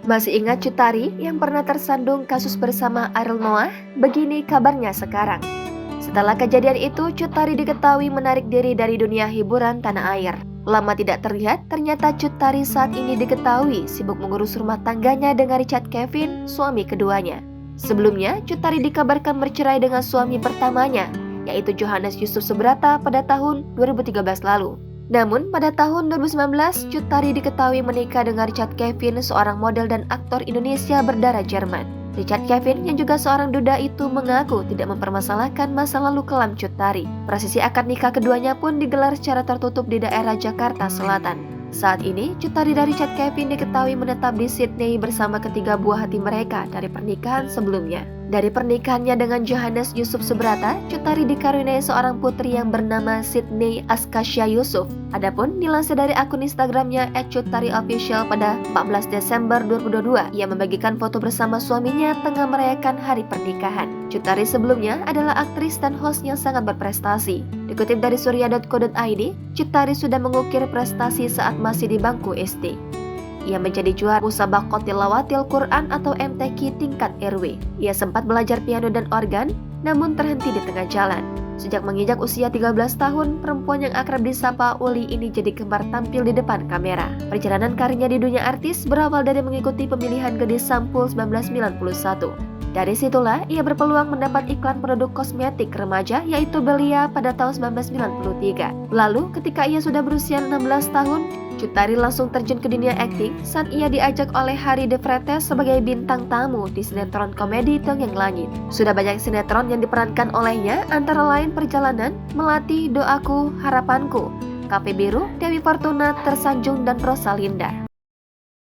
Masih ingat Cut Tari yang pernah tersandung kasus bersama Ariel Noah? Begini kabarnya sekarang. Setelah kejadian itu, Cut Tari diketahui menarik diri dari dunia hiburan tanah air. Lama tidak terlihat, ternyata Cut Tari saat ini diketahui sibuk mengurus rumah tangganya dengan Richard Kevin, suami keduanya. Sebelumnya, Cut Tari dikabarkan bercerai dengan suami pertamanya, yaitu Johannes Yusuf Subrata pada tahun 2013 lalu. Namun, pada tahun 2019, Cut Tari diketahui menikah dengan Richard Kevin, seorang model dan aktor Indonesia berdarah Jerman. Richard Kevin yang juga seorang duda itu mengaku tidak mempermasalahkan masa lalu kelam Cut Tari. Prosesi akad nikah keduanya pun digelar secara tertutup di daerah Jakarta Selatan. Saat ini, Cut Tari dan Richard Kevin diketahui menetap di Sydney bersama ketiga buah hati mereka dari pernikahan sebelumnya. Dari pernikahannya dengan Johannes Yusuf Subrata, Cut Tari dikaruniai seorang putri yang bernama Sydney Askasya Yusuf. Adapun dilansir dari akun Instagramnya @cuttariofficial pada 14 Desember 2022, ia membagikan foto bersama suaminya tengah merayakan hari pernikahan. Cut Tari sebelumnya adalah aktris dan host yang sangat berprestasi. Dikutip dari surya.co.id, Cut Tari sudah mengukir prestasi saat masih di bangku SD. Ia menjadi juara Musabaqah Tilawatil Quran atau MTQ tingkat RW. Ia sempat belajar piano dan organ, namun terhenti di tengah jalan. Sejak menginjak usia 13 tahun, perempuan yang akrab disapa Uli ini jadi gemar tampil di depan kamera. Perjalanan karirnya di dunia artis berawal dari mengikuti pemilihan Gadis Sampul 1991. Dari situlah ia berpeluang mendapat iklan produk kosmetik remaja yaitu Belia pada tahun 1993. Lalu ketika ia sudah berusia 16 tahun, Cut Tari langsung terjun ke dunia akting saat ia diajak oleh Harry De Vretes sebagai bintang tamu di sinetron komedi Dongeng Langit. Sudah banyak sinetron yang diperankan olehnya, antara lain Perjalanan, Melati, Doaku, Harapanku, Kafe Biru, Dewi Fortuna, Tersanjung, dan Rosalinda.